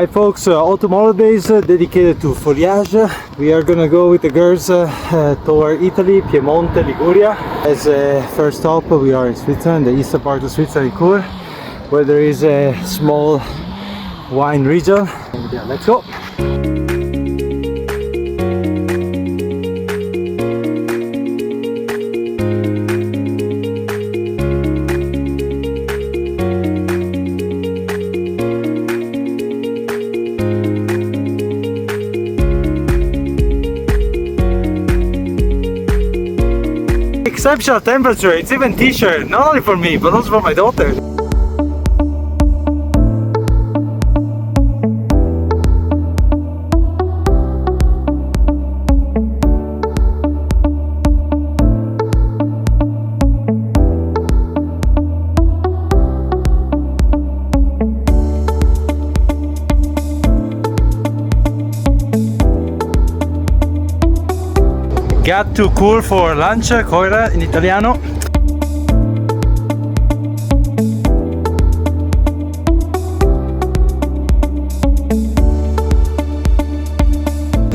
Hi folks, autumn holidays dedicated to foliage. We are gonna go with the girls toward Italy, Piemonte, Liguria. As a first stop we are in Switzerland, the eastern part of Switzerland, Chur, where there is a small wine region. And yeah, let's go! Exceptional temperature, it's even t-shirt, not only for me but also for my daughter. Got too cool for lunch, coira in italiano.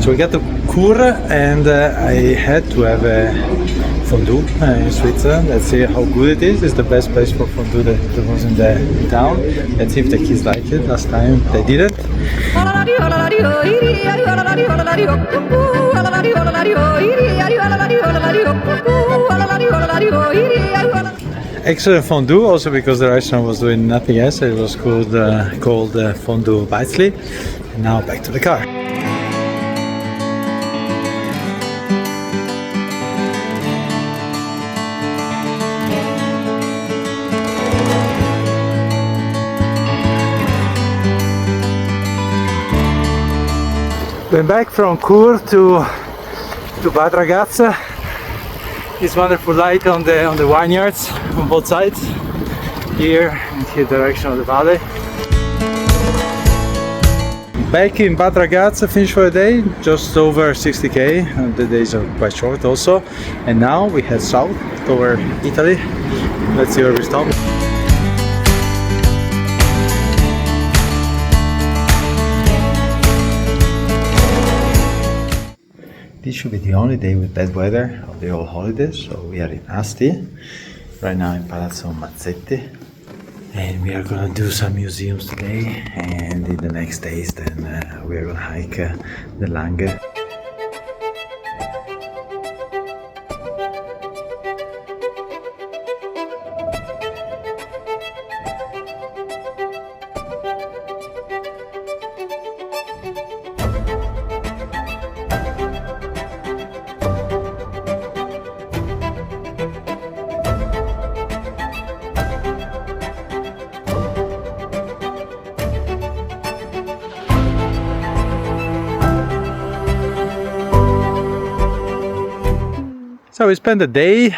So we got to Chur and I had to have a fondue in Switzerland. Let's see how good it is. It's the best place for fondue that was in the town. Let's see if the kids like it. Last time they didn't. Excellent fondue, also because the restaurant was doing nothing else. It was called Fondue Weizli. And now back to the car. Went back from Chur to Bad Ragazza. This wonderful light on the vineyards on both sides, here and here direction of the valley. Back in Bad Ragazza, finished for the day, just over 60k, and the days are quite short also. And now we head south toward Italy. Let's see where we stop. This should be the only day with bad weather of the whole holidays, so we are in Asti, right now in Palazzo Mazzetti, and we are gonna do some museums today, and in the next days then we are gonna hike the Langhe. So we spent the day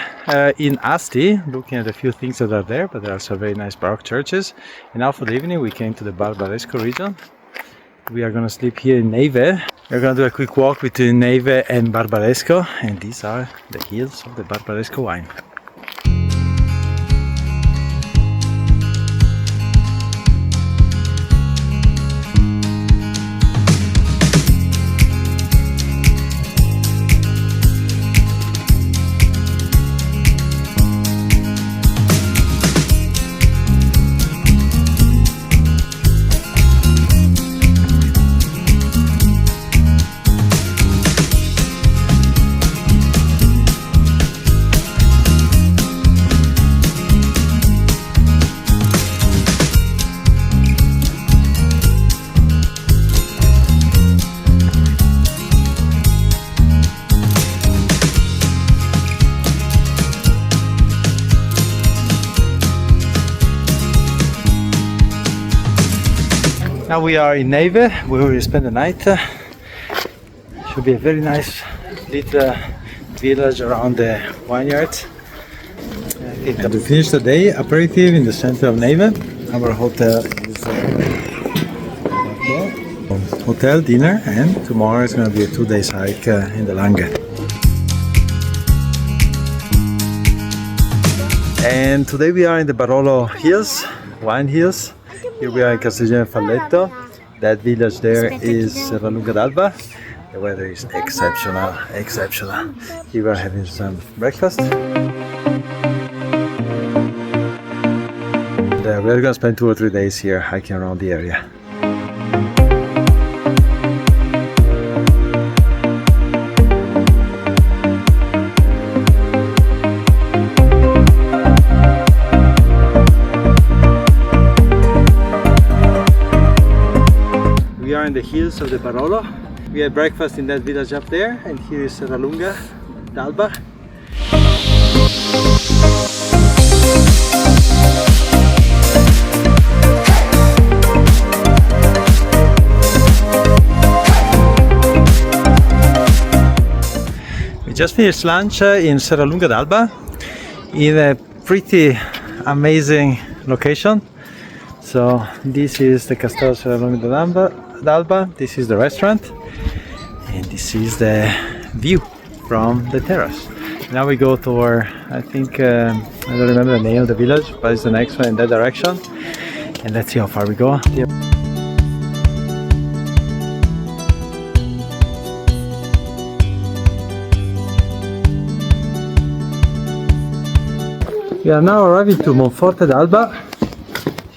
in Asti looking at a few things that are there, but there are also very nice Baroque churches. And now for the evening we came to the Barbaresco region. We are going to sleep here in Neve. We're going to do a quick walk between Neve and Barbaresco, and these are the hills of the Barbaresco wine. Now we are in Neve, where we will spend the night. Should be a very nice little village around the vineyards. And to finish the day, aperitif in the center of Neve. Our hotel is hotel, dinner, and tomorrow is going to be a 2-day hike in the Langhe. And today we are in the Barolo hills, wine hills. Here we are in Castiglione Falletto. That village there is Serralunga d'Alba. The weather is exceptional, exceptional. Here we are having some breakfast. We're gonna spend 2 or 3 days here hiking around the area. We are in the hills of the Barolo. We had breakfast in that village up there, and here is Serralunga d'Alba. We just finished lunch in Serralunga d'Alba in a pretty amazing location. So this is the Castello Serralunga d'Alba, this is the restaurant, and this is the view from the terrace. Now we go toward, I think, I don't remember the name of the village, but it's the next one in that direction. And let's see how far we go. We are now arriving to Monforte d'Alba.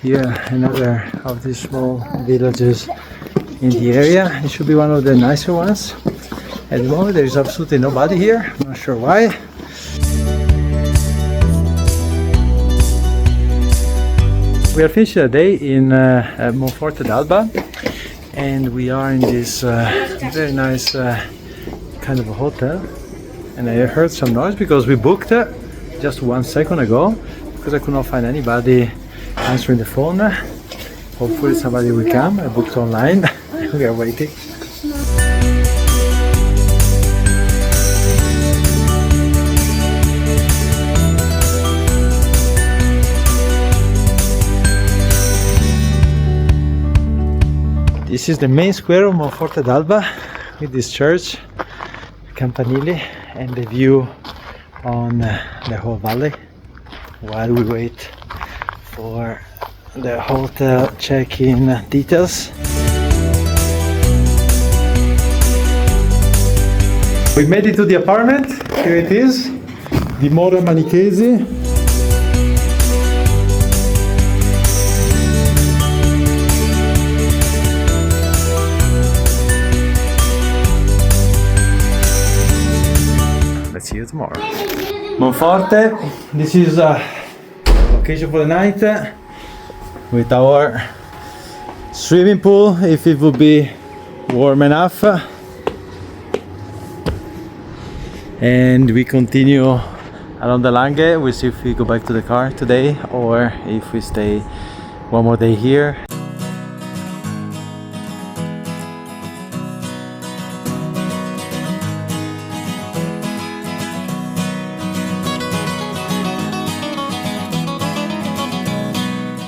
Here, another of these small villages in the area. It should be one of the nicer ones. At the moment there is absolutely nobody here, I'm not sure why. We are finishing the day in Monforte d'Alba, and we are in this very nice kind of a hotel. And I heard some noise because we booked just 1 second ago, because I could not find anybody answering the phone. Hopefully somebody will come. I booked online. We are waiting. This is the main square of Monforte d'Alba, with this church, Campanile, and the view on the whole valley while we wait for the hotel check-in details. We made it to the apartment. Here it is, Dimora Manichesi. Let's see you tomorrow. Monforte, this is a location for the night with our swimming pool if it would be warm enough. And we continue along the Langhe. We'll see if we go back to the car today or if we stay one more day here.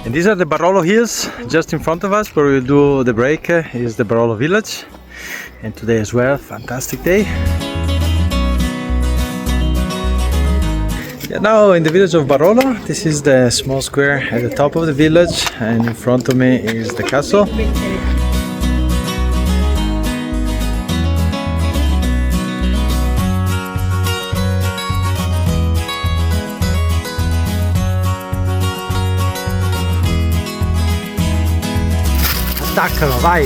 And these are the Barolo hills just in front of us, where we'll do the break is the Barolo village. And today as well, fantastic day. Yeah, now in the village of Barolo, this is the small square at the top of the village, and in front of me is the castle. Attaccano, vai!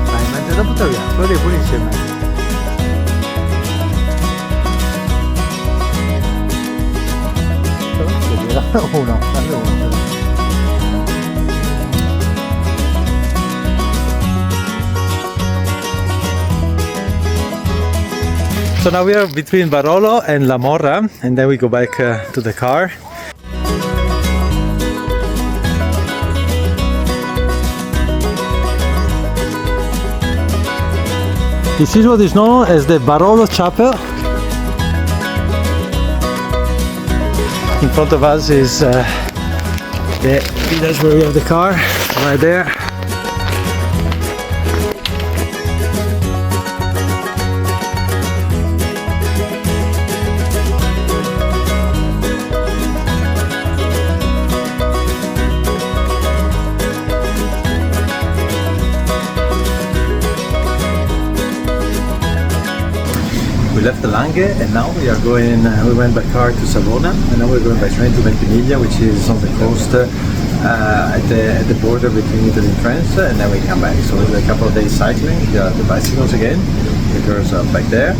Vai, mangia dopo te via, quelli pure insieme. Uno. So now we are between Barolo and La Morra, and then we go back to the car. This is what is known as the Barolo Chapel. In front of us is the village where we have the car, right there. We left the Langhe and now we are going, we went by car to Savona and now we're going by train to Ventimiglia, which is on the coast at the border between Italy and France, and then we come back. So we'll do a couple of days cycling, the bicycles again, the girls are back there.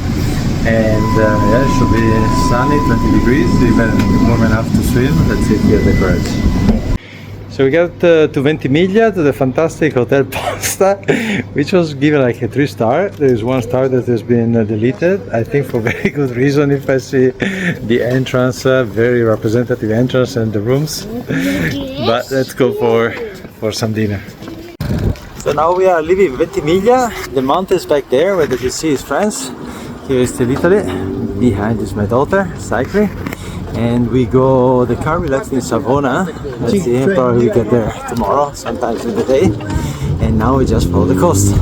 And yeah, it should be sunny, 20 degrees, even warm enough to swim. Let's see here the birds. So we got to Ventimiglia, to the fantastic Hotel Posta, which was given like a 3-star. There is 1 star that has been deleted, I think for very good reason. If I see the entrance, very representative entrance and the rooms. But let's go for some dinner. So now we are leaving Ventimiglia. The mountains back there, where you see is France. Here is still Italy. Behind is my daughter cycling. And we go, the car will actually in Savona. Let's see, probably we get there tomorrow, sometimes in the day. And now we just follow the coast.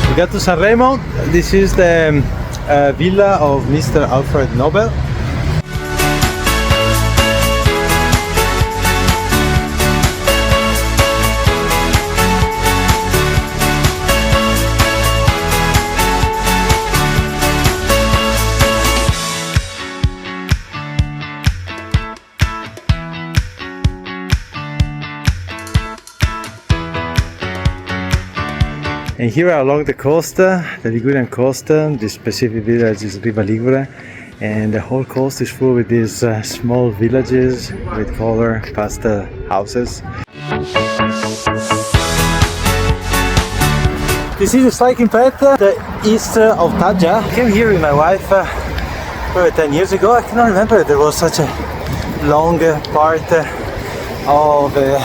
We got to Sanremo. This is the villa of Mr. Alfred Nobel. And here along the coast, the Ligurian coast, this specific village is Riva Ligure, and the whole coast is full with these small villages with color pastel houses. This is a cycling path east of Taggia. I came here with my wife probably 10 years ago. I cannot remember if there was such a long part of a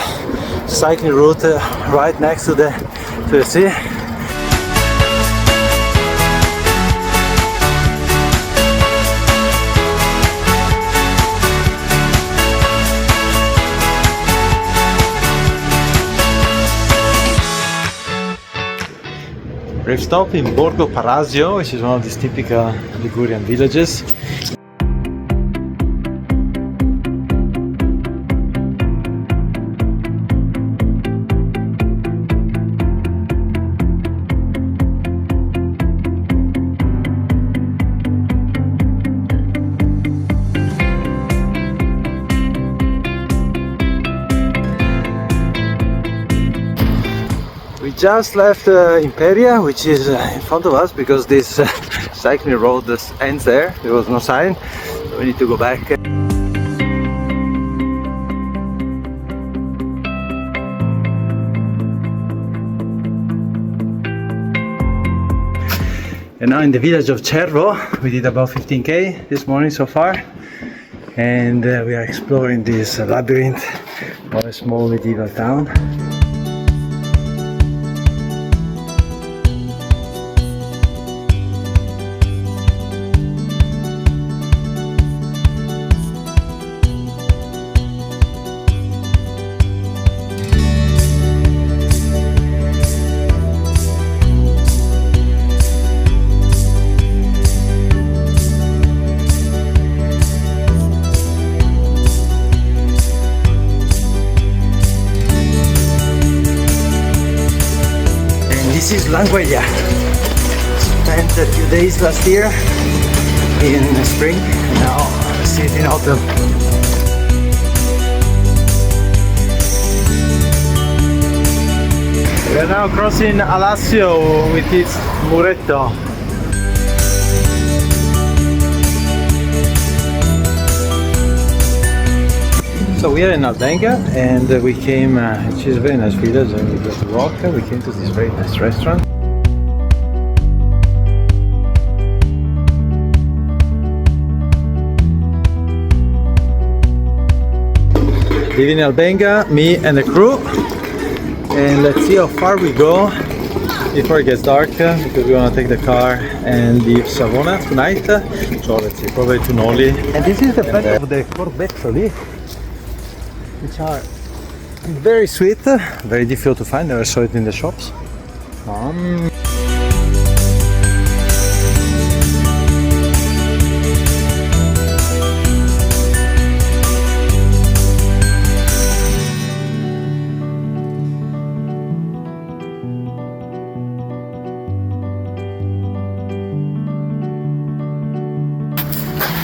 cycling route right next to the sea. We've stopped in Borgo Parasio, which is one of these typical Ligurian villages. We just left Imperia, which is in front of us, because this cycling road ends there. There was no sign, so we need to go back. And now in the village of Chur, we did about 15k this morning so far, and we are exploring this labyrinth of a small medieval town. This is Langhe. Spent a few days last year in spring, now see it in autumn. We are now crossing Alassio with its muretto. So we are in Albenga, and we came, which is a very nice village, and we got to walk. We came to this very nice restaurant. Living in Albenga, me and the crew, and let's see how far we go before it gets dark because we want to take the car and leave Savona tonight. So let's see, probably to Noli. And this is the plant of the corbezzoli, which are very sweet, very difficult to find. Never saw it in the shops.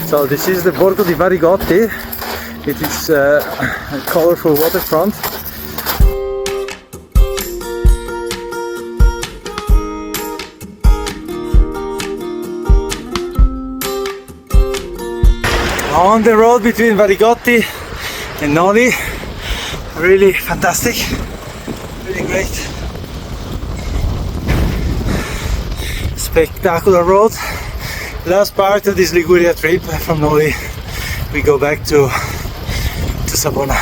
So this is the Borgo di Varigotti. It is a colorful waterfront. On the road between Varigotti and Noli, really fantastic, really great, spectacular road. Last part of this Liguria trip from Noli, we go back to Savona.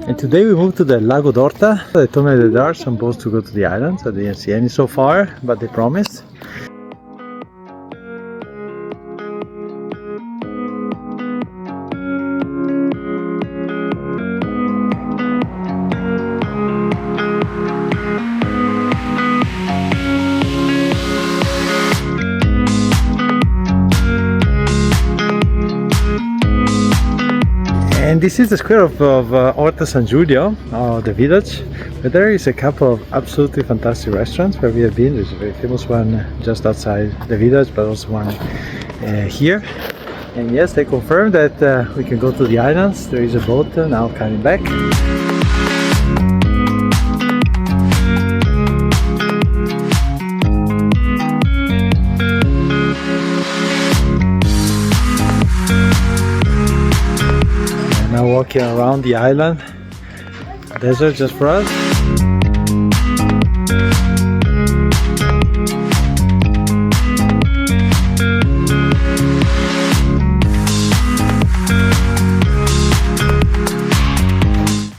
And today we moved to the Lago d'Orta. They told me that they are supposed to go to the islands. I didn't see any so far, but they promised. And this is the square of Orta San Giulio, the village, but there is a couple of absolutely fantastic restaurants where we have been. There's a very famous one just outside the village, but also one here. And yes, they confirmed that we can go to the islands. There is a boat now coming back. Now walking around the island, desert just for us.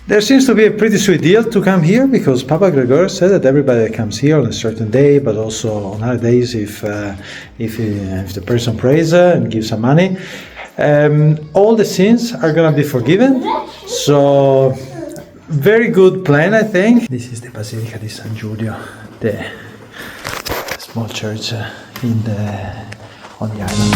There seems to be a pretty sweet deal to come here because Papa Gregor said that everybody that comes here on a certain day, but also on other days if the person prays and gives some money, all the sins are gonna be forgiven. So very good plan, I think. This is the Basilica di San Giulio, the small church on the island.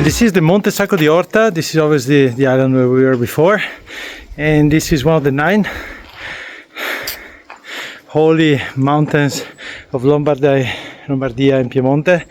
This is the Monte Sacro di Orta. This is obviously the island where we were before, and this is one of the 9 holy mountains of Lombardia and Piemonte.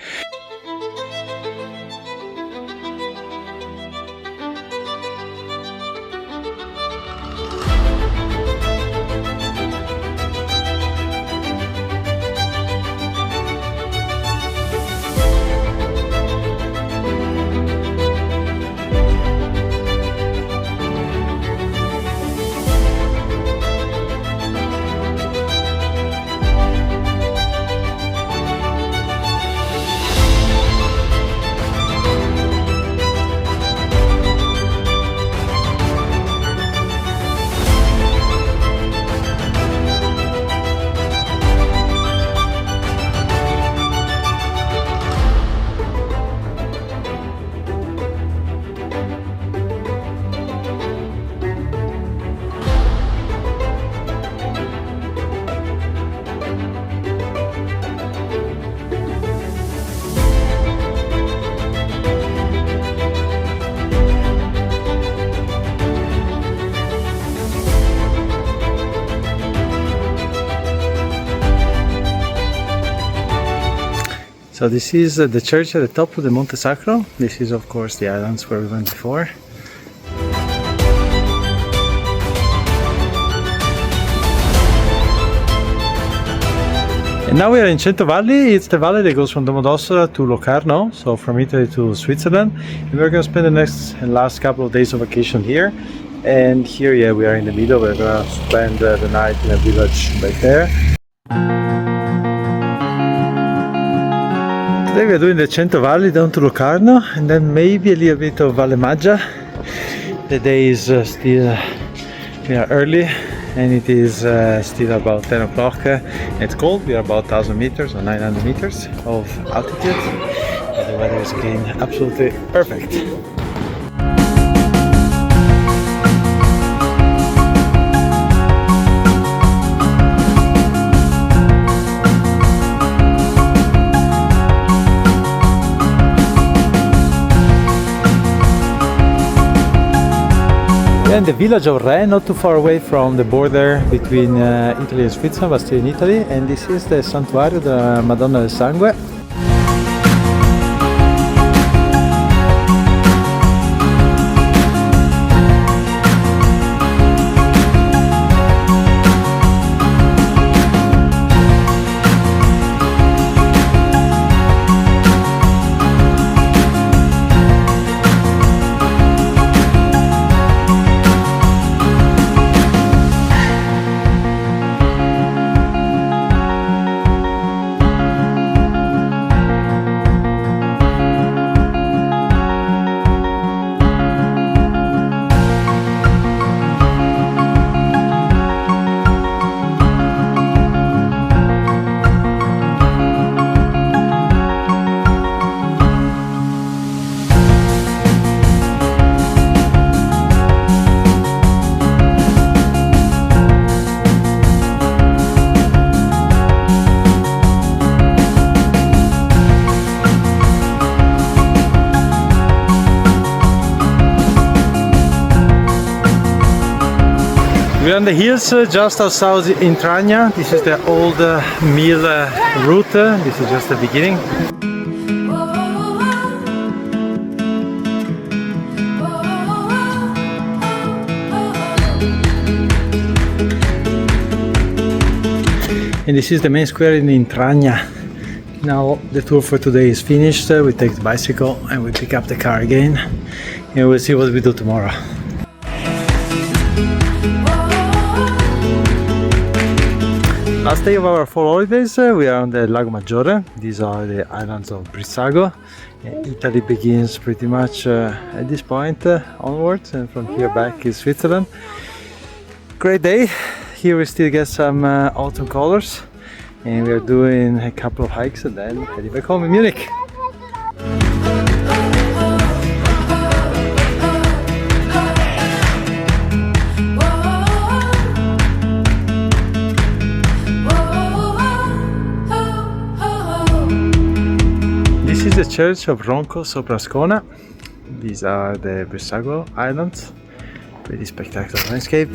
So this is the church at the top of the Monte Sacro. This is of course the islands where we went before. And now we are in Centovalli. It's the valley that goes from Domodossola to Locarno, so from Italy to Switzerland. And we're going to spend the next and last couple of days of vacation here. And here, yeah, we are in the middle. We're going to spend the night in a village back there. Today we are doing the Centovalli down to Locarno, and then maybe a little bit of Valle Maggia. The day is still early. And it is still about 10 o'clock. It's cold. We are about 1,000 meters or 900 meters of altitude. But the weather is again absolutely perfect. And the village of Re, not too far away from the border between Italy and Switzerland, but still in Italy. And this is the Santuario della Madonna del Sangue. We're on the hills just outside Intragna. This is the old mill route. This is just the beginning. And this is the main square in Intragna. Now the tour for today is finished. We take the bicycle and we pick up the car again. And we'll see what we do tomorrow. Last day of our fall holidays, we are on the Lago Maggiore. These are the islands of Brissago. Italy begins pretty much at this point onwards, and from here back is Switzerland. Great day. Here we still get some autumn colors, and we are doing a couple of hikes and then heading back home in Munich. This is the church of Ronco sopra Ascona. These are the Brissago Islands. Pretty spectacular landscape.